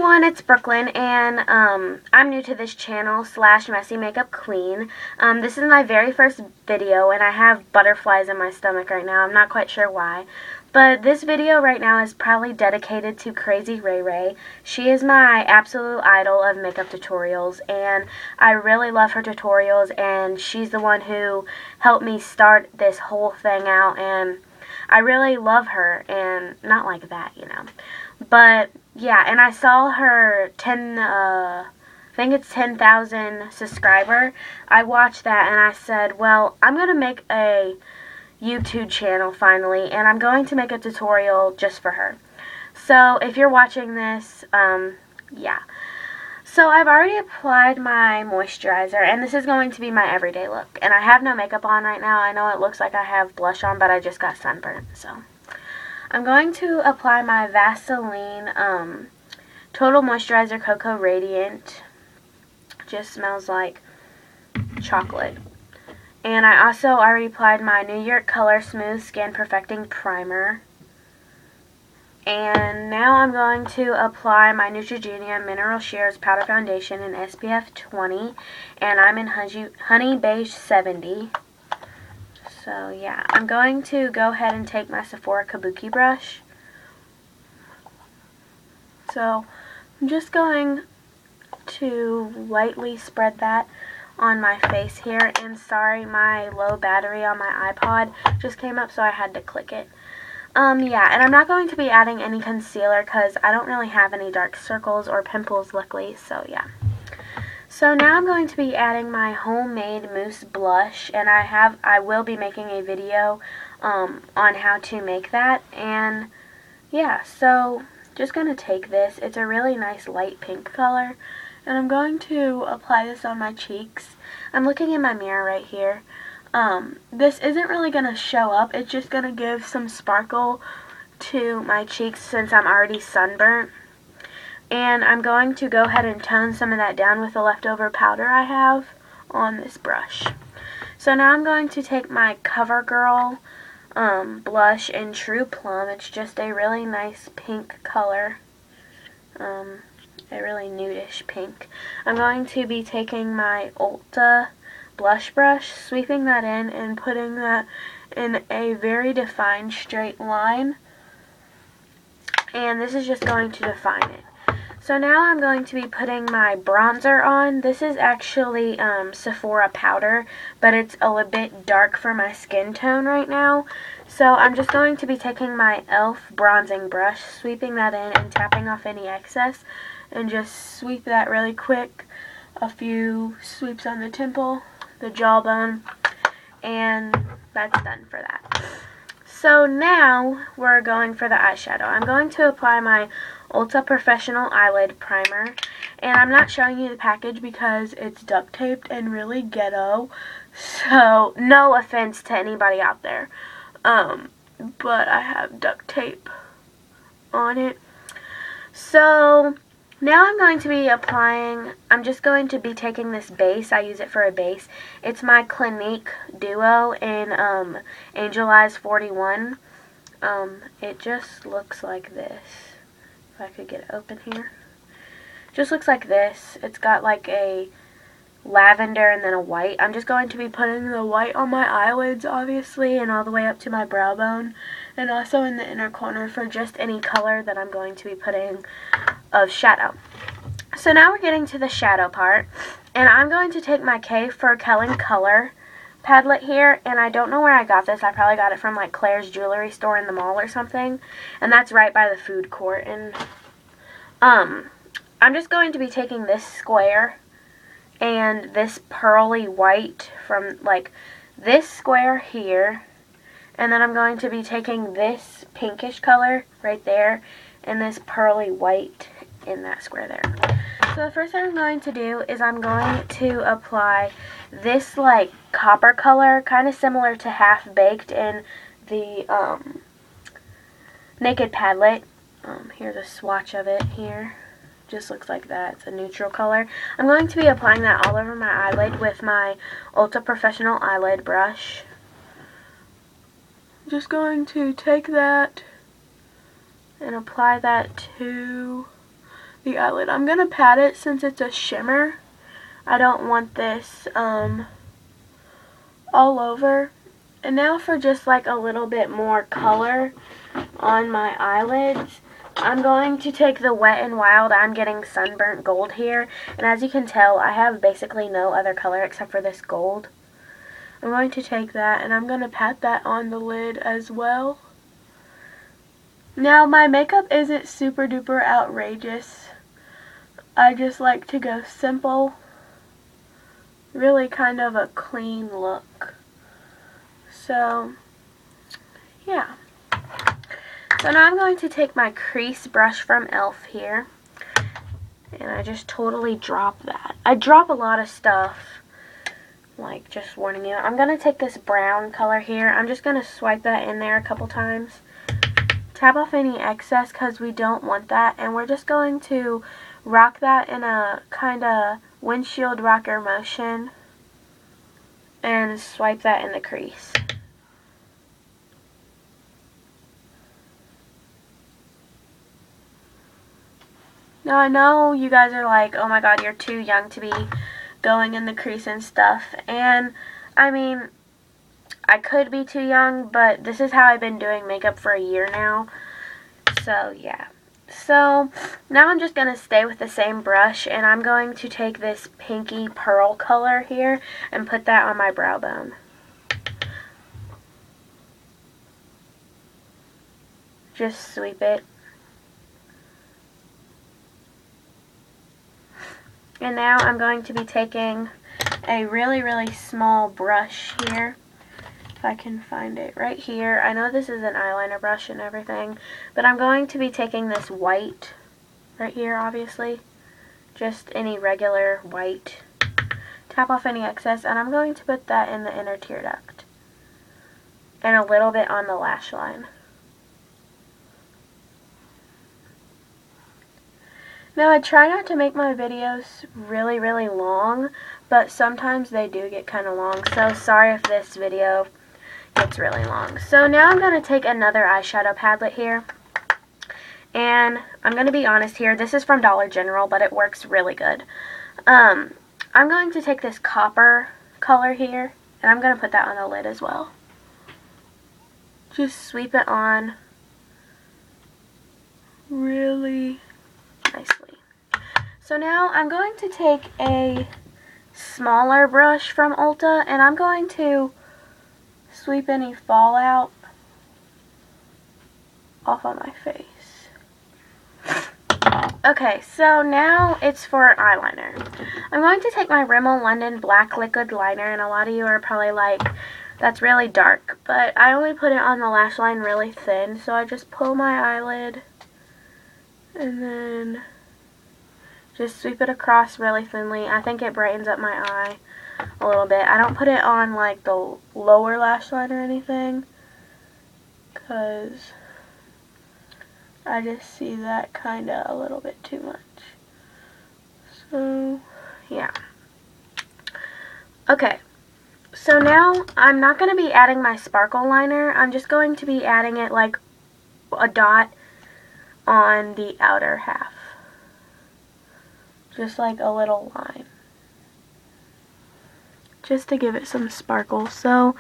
everyone, it's Brooklyn, and I'm new to this channel / Messymakeupqueen. This is my very first video, and I have butterflies in my stomach right now. I'm not quite sure why. But this video right now is probably dedicated to Crazy Ray Ray. She is my absolute idol of makeup tutorials, and I really love her tutorials, and she's the one who helped me start this whole thing out, and I really love her, and not like that, you know. But yeah, and I saw her I think it's 10,000 subscriber. I watched that and I said, well, I'm going to make a YouTube channel finally, and I'm going to make a tutorial just for her. So if you're watching this, yeah. So I've already applied my moisturizer, and this is going to be my everyday look. And I have no makeup on right now. I know it looks like I have blush on, but I just got sunburned, so I'm going to apply my Vaseline Total Moisturizer Cocoa Radiant. Just smells like chocolate. And I also already applied my New York Color Smooth Skin Perfecting Primer. And now I'm going to apply my Neutrogena Mineral Shears Powder Foundation in SPF 20. And I'm in Honey Beige 70. So yeah, I'm going to go ahead and take my Sephora Kabuki brush. So I'm just going to lightly spread that on my face here. And sorry, my low battery on my iPod just came up, so I had to click it. Yeah, and I'm not going to be adding any concealer because I don't really have any dark circles or pimples, luckily, so yeah. So now I'm going to be adding my homemade mousse blush, and I will be making a video on how to make that. And yeah, so just going to take this. It's a really nice light pink color, and I'm going to apply this on my cheeks. I'm looking in my mirror right here. This isn't really going to show up. It's just going to give some sparkle to my cheeks since I'm already sunburnt. And I'm going to go ahead and tone some of that down with the leftover powder I have on this brush. So now I'm going to take my CoverGirl blush in True Plum. It's just a really nice pink color. A really nudish pink. I'm going to be taking my Ulta blush brush, sweeping that in, and putting that in a very defined straight line. And this is just going to define it. So now I'm going to be putting my bronzer on. This is actually Sephora powder, but it's a little bit dark for my skin tone right now. So I'm just going to be taking my e.l.f. bronzing brush, sweeping that in and tapping off any excess, and just sweep that really quick. A few sweeps on the temple, the jawbone, and that's done for that. So now we're going for the eyeshadow. I'm going to apply my Ulta Professional Eyelid Primer, and I'm not showing you the package because it's duct taped and really ghetto, so no offense to anybody out there, but I have duct tape on it. So now I'm going to be applying, I'm just going to be taking this base. I use it for a base. It's my Clinique Duo in Angel Eyes 41. It just looks like this. If I could get it open here. Just looks like this. It's got like a lavender and then a white. I'm just going to be putting the white on my eyelids, obviously, and all the way up to my brow bone, and also in the inner corner for just any color that I'm going to be putting of shadow. So now we're getting to the shadow part, and I'm going to take my K for Kellen Color Padlet here, and I don't know where I got this. I probably got it from like Claire's jewelry store in the mall or something, and that's right by the food court. And I'm just going to be taking this square and this pearly white from like this square here, and then I'm going to be taking this pinkish color right there and this pearly white in that square there. So the first thing I'm going to do is I'm going to apply this like copper color, kind of similar to Half Baked in the Naked Padlet. Here's a swatch of it here. Just looks like that. It's a neutral color. I'm going to be applying that all over my eyelid with my Ulta Professional Eyelid brush. Just going to take that and apply that to the eyelid. I'm going to pat it since it's a shimmer. I don't want this all over. And now for just like a little bit more color on my eyelids, I'm going to take the Wet n Wild I'm Getting Sunburnt Gold here. And as you can tell, I have basically no other color except for this gold. I'm going to take that and I'm going to pat that on the lid as well. Now my makeup isn't super duper outrageous. I just like to go simple. Really kind of a clean look. So, yeah. So now I'm going to take my crease brush from e.l.f. here. And I just totally drop that. I drop a lot of stuff. Like, just warning you. I'm going to take this brown color here. I'm just going to swipe that in there a couple times. Tap off any excess because we don't want that. And we're just going to rock that in a kind of windshield rocker motion. And swipe that in the crease. Now I know you guys are like, oh my god, you're too young to be going in the crease and stuff. And I mean, I could be too young, but this is how I've been doing makeup for a year now. So yeah. So now I'm just going to stay with the same brush, and I'm going to take this pinky pearl color here and put that on my brow bone. Just sweep it. And now I'm going to be taking a really, really small brush here. If I can find it right here. I know this is an eyeliner brush and everything, but I'm going to be taking this white right here, obviously. Just any regular white. Tap off any excess, and I'm going to put that in the inner tear duct. And a little bit on the lash line. Now, I try not to make my videos really, really long, but sometimes they do get kind of long, so sorry if this video gets really long. So now I'm going to take another eyeshadow palette here, and I'm going to be honest here, this is from Dollar General, but it works really good. I'm going to take this copper color here, and I'm going to put that on the lid as well. Just sweep it on really nicely. So now I'm going to take a smaller brush from Ulta, and I'm going to sweep any fallout off on my face. Okay, so now it's for eyeliner. I'm going to take my Rimmel London Black Liquid Liner, and a lot of you are probably like, that's really dark, but I only put it on the lash line really thin, so I just pull my eyelid and then just sweep it across really thinly. I think it brightens up my eye a little bit. I don't put it on like the lower lash line or anything, because I just see that kind of a little bit too much. So, yeah. Okay. So now I'm not going to be adding my sparkle liner. I'm just going to be adding it like a dot on the outer half. Just like a little line. Just to give it some sparkle. So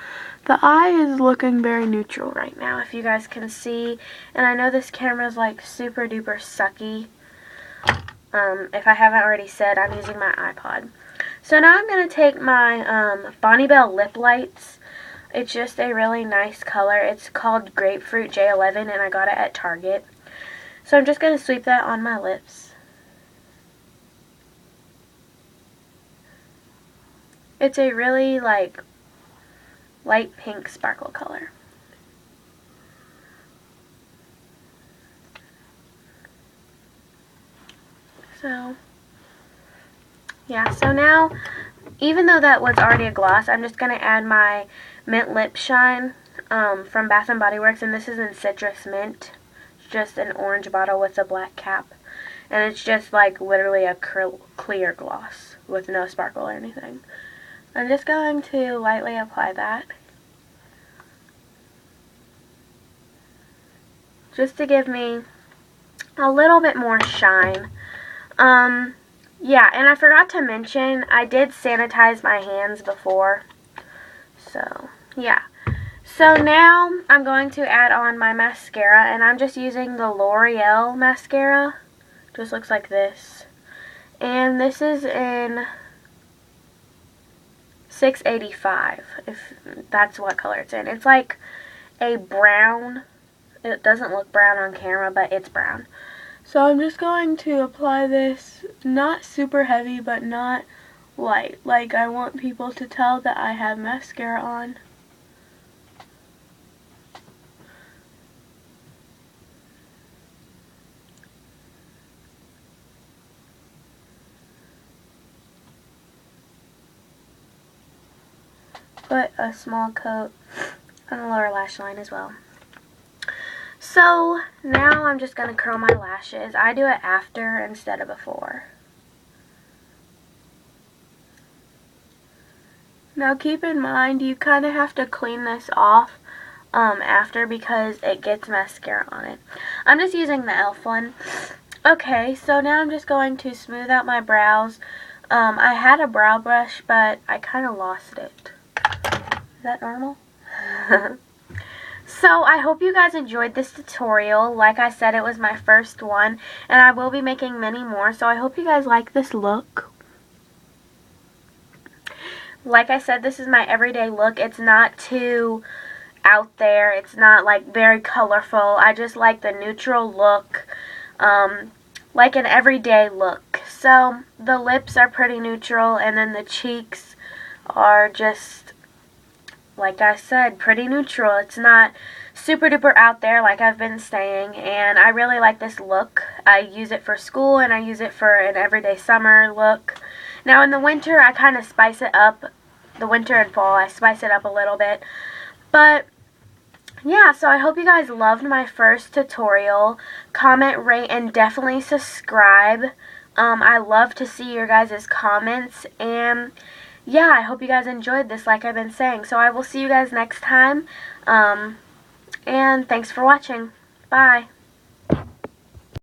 the eye is looking very neutral right now, if you guys can see. And I know this camera is like super duper sucky. If I haven't already said, I'm using my iPod. So now I'm going to take my Bonnie Bell Lip Lights. It's just a really nice color. It's called Grapefruit J11, and I got it at Target. So I'm just going to sweep that on my lips. It's a really like light pink sparkle color. So yeah, so now, even though that was already a gloss, I'm just going to add my Mint Lip Shine from Bath & Body Works, and this is in Citrus Mint. It's just an orange bottle with a black cap, and it's just like literally a clear gloss with no sparkle or anything. I'm just going to lightly apply that, just to give me a little bit more shine Yeah, and I forgot to mention, I did sanitize my hands before. So, yeah. So now I'm going to add on my mascara, and I'm just using the L'Oreal mascara. Just looks like this. And this is in 685, if that's what color it's in. It's like a brown. It doesn't look brown on camera, but it's brown. So I'm just going to apply this, not super heavy, but not light. Like, I want people to tell that I have mascara on. Put a small coat on the lower lash line as well. So now I'm just going to curl my lashes. I do it after instead of before. Now keep in mind, you kind of have to clean this off after because it gets mascara on it. I'm just using the e.l.f. one. Okay, so now I'm just going to smooth out my brows. I had a brow brush, but I kind of lost it. Is that normal? So I hope you guys enjoyed this tutorial. Like I said, it was my first one, and I will be making many more, so I hope you guys like this look. Like I said, this is my everyday look. It's not too out there. It's not like very colorful. I just like the neutral look, like an everyday look. So the lips are pretty neutral, and then the cheeks are just, like I said, pretty neutral. It's not super duper out there like I've been saying, and I really like this look. I use it for school, and I use it for an everyday summer look. Now in the winter, I kind of spice it up. The winter and fall, I spice it up a little bit. But yeah, so I hope you guys loved my first tutorial. Comment, rate, and definitely subscribe. I love to see your guys' comments, and yeah, I hope you guys enjoyed this like I've been saying. So I will see you guys next time, and thanks for watching. Bye.